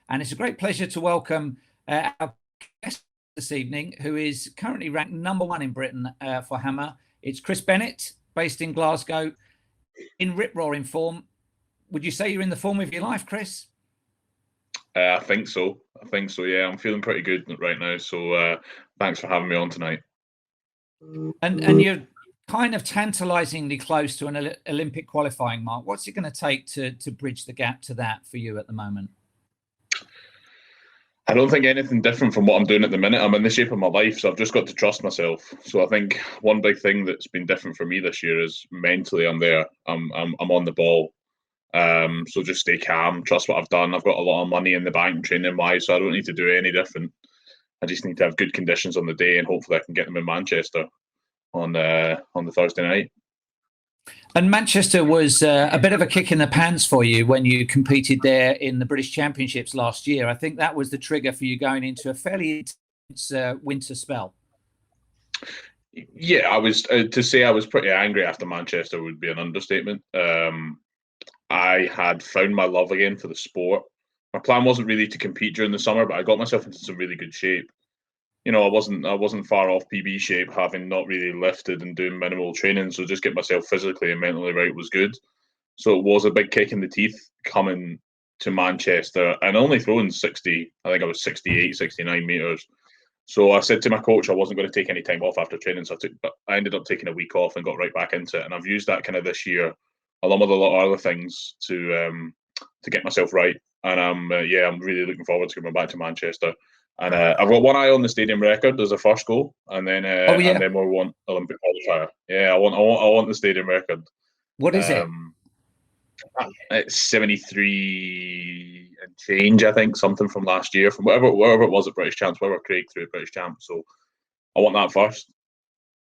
And it's a great pleasure to welcome our guest this evening, who is currently ranked #1 in Britain for Hammer. It's Chris Bennett, based in Glasgow, in rip-roaring form. Would you say you're in the form of your life, Chris? I think so. Yeah, I'm feeling pretty good right now. So thanks for having me on tonight. And you're kind of tantalizingly close to an Olympic qualifying mark. What's it going to take to bridge the gap to that for you at the moment? I don't think anything different from what I'm doing at the minute. I'm in the shape of my life, so I've just got to trust myself. So I think one big thing that's been different for me this year is mentally I'm there. I'm on the ball. So just stay calm, trust what I've done. I've got a lot of money in the bank training wise, so I don't need to do any different. I just need to have good conditions on the day, and hopefully I can get them in Manchester on the Thursday night. And Manchester was a bit of a kick in the pants for you when you competed there in the British Championships last year. I think that was the trigger for you going into a fairly intense winter spell. Yeah, I was to say I was pretty angry after Manchester would be an understatement. I had found my love again for the sport. My plan wasn't really to compete during the summer, but I got myself into some really good shape. You know, I wasn't far off PB shape, having not really lifted and doing minimal training. So just get myself physically and mentally right was good. So it was a big kick in the teeth coming to Manchester and only throwing 60. I think I was 68, 69 meters. So I said to my coach I wasn't going to take any time off after training. So I ended up taking a week off and got right back into it. And I've used that kind of this year, along with a lot of other things, to get myself right. And I'm really looking forward to coming back to Manchester. And I've got one eye on the stadium record as a first goal, and then and then we want Olympic qualifier. Yeah, I want the stadium record. What is it? It's 73 and change, I think, something from last year, from whatever it was at British Champs, whatever Craig threw at British Champs. So I want that first.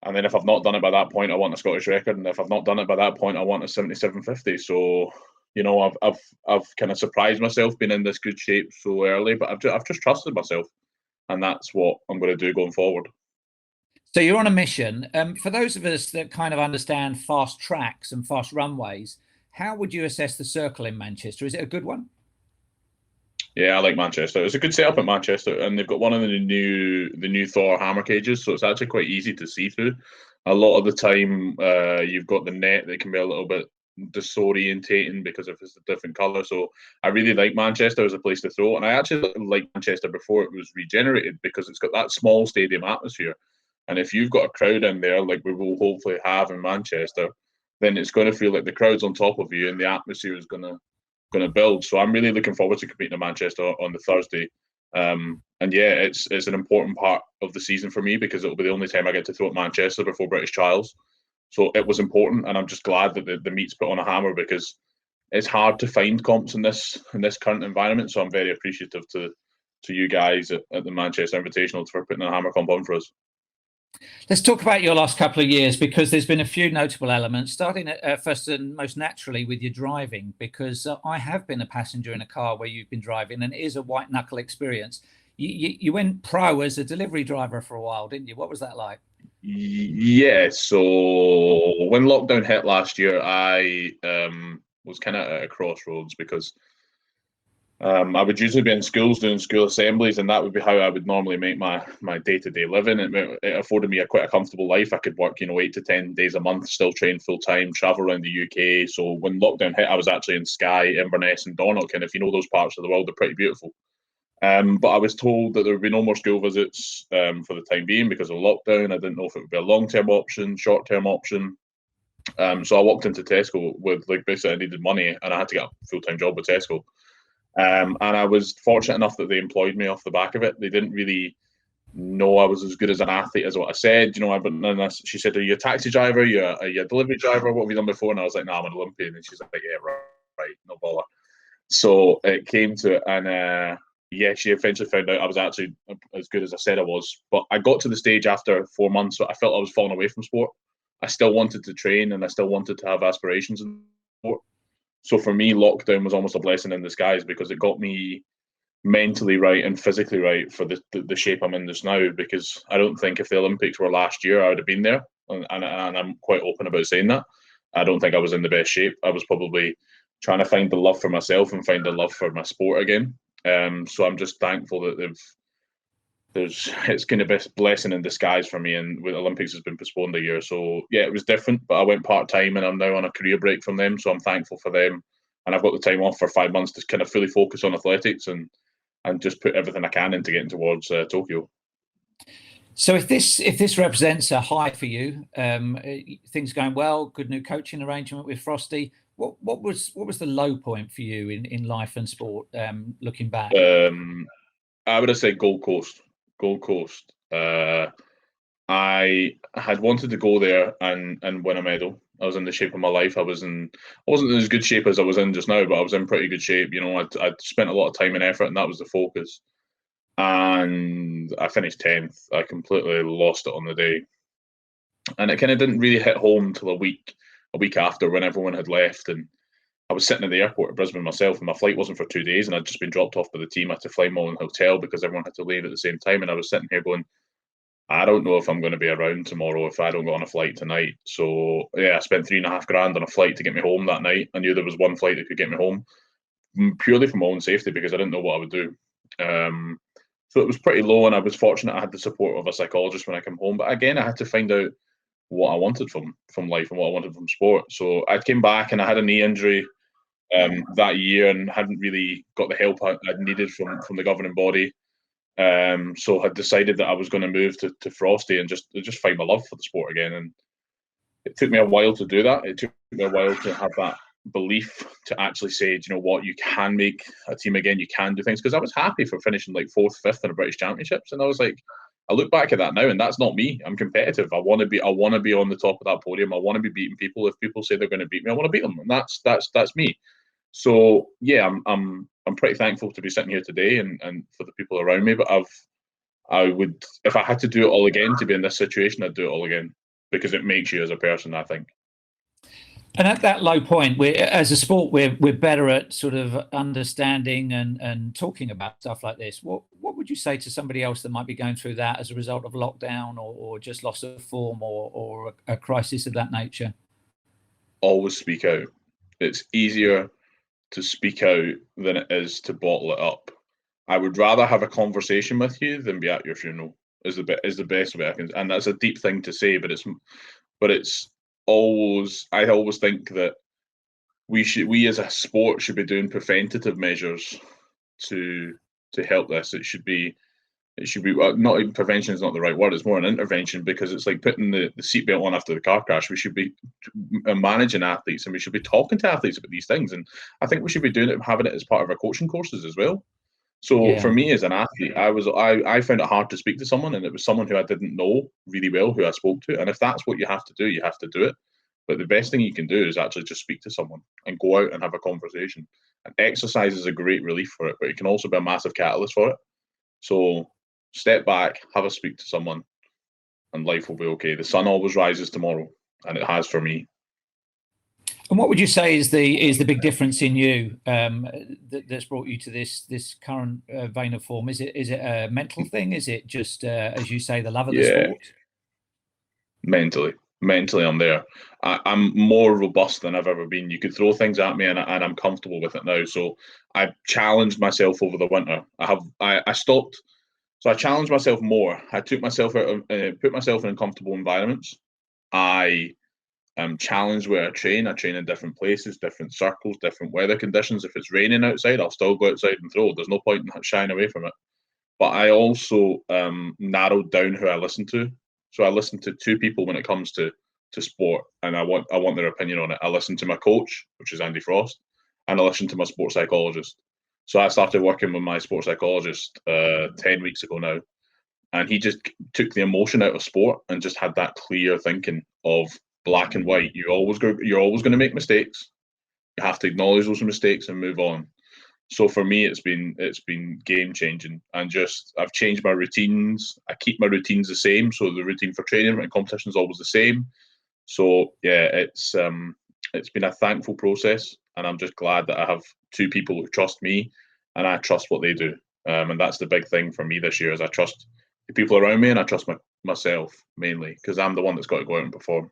And then if I've not done it by that point, I want a Scottish record. And if I've not done it by that point, I want a 77.50. So, you know, I've kind of surprised myself being in this good shape so early, but I've just trusted myself, and that's what I'm going to do going forward. So you're on a mission. For those of us that kind of understand fast tracks and fast runways, how would you assess the circle in Manchester? Is it a good one? Yeah, I like Manchester. It's a good setup at Manchester, and they've got one of the new Thor hammer cages, so it's actually quite easy to see through. A lot of the time, you've got the net that can be a little bit disorientating because if it's a different colour. So I really like Manchester as a place to throw, and I actually liked Manchester before it was regenerated because it's got that small stadium atmosphere. And if you've got a crowd in there, like we will hopefully have in Manchester, then it's going to feel like the crowd's on top of you, and the atmosphere is going to build. So I'm really looking forward to competing in Manchester on the Thursday. And yeah, it's an important part of the season for me because it'll be the only time I get to throw at Manchester before British trials. So it was important, and I'm just glad that the meet's put on a hammer because it's hard to find comps in this current environment. So I'm very appreciative to you guys at the Manchester Invitational for putting a hammer comp on for us. Let's talk about your last couple of years, because there's been a few notable elements, starting at first and most naturally with your driving, because I have been a passenger in a car where you've been driving, and it is a white knuckle experience. You went pro as a delivery driver for a while, didn't you? What was that like? Yeah, so when lockdown hit last year, I was kind of at a crossroads because I would usually be in schools doing school assemblies, and that would be how I would normally make my day-to-day living. It afforded me quite a comfortable life. I could work, 8 to 10 days a month, still train full-time, travel around the UK. So when lockdown hit, I was actually in Skye, Inverness and Dornoch, and if you know those parts of the world, they're pretty beautiful. But I was told that there would be no more school visits for the time being because of lockdown. I didn't know if it would be a long-term option, short-term option. So I walked into Tesco with basically I needed money, and I had to get a full-time job with Tesco. And I was fortunate enough that they employed me off the back of it. They didn't really know I was as good as an athlete as what I said. She said, "Are you a taxi driver? Are you a delivery driver? What have you done before?" And I was like, "No, I'm an Olympian." And she's like, "Yeah, right, no bother." So it came to it, and yeah, she eventually found out I was actually as good as I said I was. But I got to the stage after 4 months where I felt I was falling away from sport. I still wanted to train, and I still wanted to have aspirations in sport. So for me, lockdown was almost a blessing in disguise because it got me mentally right and physically right for the shape I'm in this now. Because I don't think if the Olympics were last year, I would have been there. And I'm quite open about saying that. I don't think I was in the best shape. I was probably trying to find the love for myself and find the love for my sport again. So I'm just thankful that it's kind of a blessing in disguise for me, and with Olympics has been postponed a year. So yeah, it was different, but I went part-time and I'm now on a career break from them, so I'm thankful for them. And I've got the time off for 5 months to kind of fully focus on athletics and just put everything I can into getting towards Tokyo. So if this represents a high for you, things going well, good new coaching arrangement with Frosty. What was the low point for you in life and sport, looking back? I would have said Gold Coast. Gold Coast. I had wanted to go there and win a medal. I was in the shape of my life. I wasn't in as good shape as I was in just now, but I was in pretty good shape. You know, I'd spent a lot of time and effort, and that was the focus. And I finished 10th. I completely lost it on the day, and it kind of didn't really hit home till a week after, when everyone had left, and I was sitting at the airport at Brisbane myself, and my flight wasn't for 2 days, and I'd just been dropped off by the team. I had to fly my own hotel because everyone had to leave at the same time, and I was sitting here going, I don't know if I'm going to be around tomorrow if I don't go on a flight tonight. So yeah, I spent $3,500 on a flight to get me home that night. I knew there was one flight that could get me home, purely for my own safety, because I didn't know what I would do. So it was pretty low, and I was fortunate I had the support of a psychologist when I came home. But again, I had to find out what I wanted from life and what I wanted from sport. So I came back and I had a knee injury that year and hadn't really got the help I'd needed from the governing body. So had decided that I was going to move to Frosty and just find my love for the sport again. And it took me a while to do that. It took me a while to have that belief to actually say, do you know what, you can make a team again, you can do things. Because I was happy for finishing like 4th, 5th in the British Championships, and I was like, I look back at that now, and that's not me. I'm competitive. I want to be on the top of that podium. I want to be beating people. If people say they're going to beat me, I want to beat them, and that's me. So yeah, I'm pretty thankful to be sitting here today and for the people around me. But I would, if I had to do it all again to be in this situation, I'd do it all again, because it makes you as a person, I think. And at that low point, as a sport, we're better at sort of understanding and talking about stuff like this. What would you say to somebody else that might be going through that as a result of lockdown or just loss of form or a crisis of that nature? Always speak out. It's easier to speak out than it is to bottle it up. I would rather have a conversation with you than be at your funeral. Is the best way I can, and that's a deep thing to say, but it's always, I always think that we as a sport should be doing preventative measures to help this. It should be not even, prevention is not the right word, it's more an intervention, because it's like putting the seatbelt on after the car crash. We should be managing athletes, and we should be talking to athletes about these things, and I think we should be doing it, having it as part of our coaching courses as well. So for me as an athlete, I found it hard to speak to someone, and it was someone who I didn't know really well who I spoke to. And if that's what you have to do, you have to do it. But the best thing you can do is actually just speak to someone and go out and have a conversation. And exercise is a great relief for it, but it can also be a massive catalyst for it. So step back, have a speak to someone, and life will be okay. The sun always rises tomorrow, and it has for me. And what would you say is the big difference in you that's brought you to this current vein of form? Is it a mental thing? Is it just as you say, the love of the sport? Mentally, I'm there. I'm more robust than I've ever been. You could throw things at me, and I'm comfortable with it now. So I challenged myself over the winter. I stopped. So I challenged myself more. I took myself out of, put myself in uncomfortable environments. I challenged where I train. I train in different places, different circles, different weather conditions. If it's raining outside, I'll still go outside and throw. There's no point in shying away from it. But I also narrowed down who I listen to. So I listen to 2 people when it comes to sport, and I want their opinion on it. I listen to my coach, which is Andy Frost, and I listen to my sports psychologist. So I started working with my sports psychologist 10 weeks ago now, and he just took the emotion out of sport and just had that clear thinking of black and white. You're always going to make mistakes. You have to acknowledge those mistakes and move on. So for me, it's been game changing, and just I've changed my routines. I keep my routines the same, so the routine for training and competition is always the same. So yeah, it's been a thankful process, and I'm just glad that I have 2 people who trust me, and I trust what they do. And that's the big thing for me this year, is I trust the people around me, and I trust myself mainly, because I'm the one that's got to go out and perform.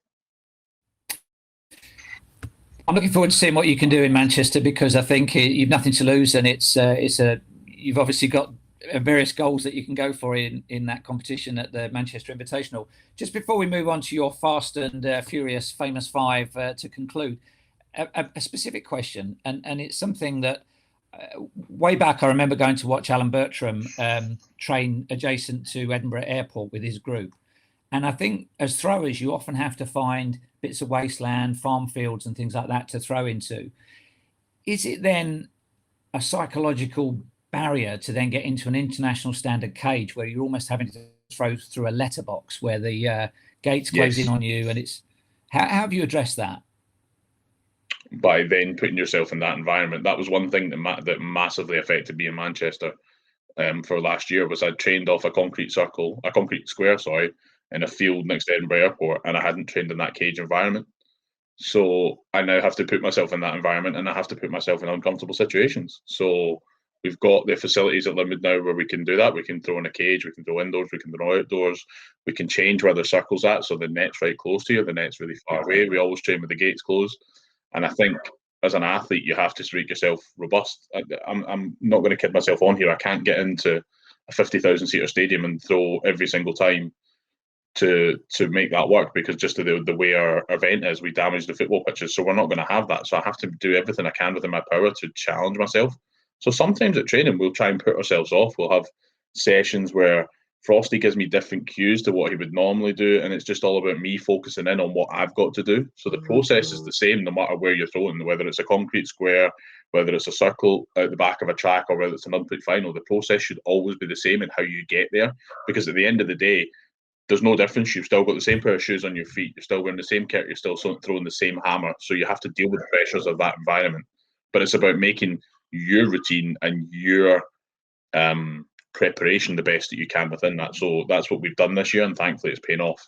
I'm looking forward to seeing what you can do in Manchester, because I think you've nothing to lose, and it's a you've obviously got various goals that you can go for in that competition at the Manchester Invitational. Just before we move on to your Fast and Furious Famous Five to conclude, a specific question, and it's something that way back I remember going to watch Alan Bertram train adjacent to Edinburgh Airport with his group. And I think as throwers, you often have to find bits of wasteland, farm fields and things like that to throw into. Is it then a psychological barrier to then get into an international standard cage where you're almost having to throw through a letterbox where the gates close in on you? And it's how have you addressed that? By then putting yourself in that environment. That was one thing that massively affected me in Manchester for last year. Was I trained off a concrete square, sorry, in a field next to Edinburgh Airport, and I hadn't trained in that cage environment. So I now have to put myself in that environment, and I have to put myself in uncomfortable situations. So we've got the facilities at Limerick now where we can do that. We can throw in a cage, we can throw indoors, we can throw outdoors, we can change where the circle's at. So the net's right close to you, the net's really far away. We always train with the gates closed. And I think as an athlete, you have to make yourself robust. I'm not going to kid myself on here. I can't get into a 50,000 seater stadium and throw every single time to make that work, because just the way our event is, we damage the football pitches. So we're not going to have that. So I have to do everything I can within my power to challenge myself. So sometimes at training, we'll try and put ourselves off. We'll have sessions where Frosty gives me different cues to what he would normally do, and it's just all about me focusing in on what I've got to do. So the process is the same no matter where you're throwing, whether it's a concrete square, whether it's a circle out the back of a track, or whether it's an unplayed final. The process should always be the same in how you get there, because at the end of the day, there's no difference. You've still got the same pair of shoes on your feet. You're still wearing the same kit. You're still throwing the same hammer. So you have to deal with the pressures of that environment. But it's about making your routine and your preparation the best that you can within that. So that's what we've done this year, and thankfully it's paying off.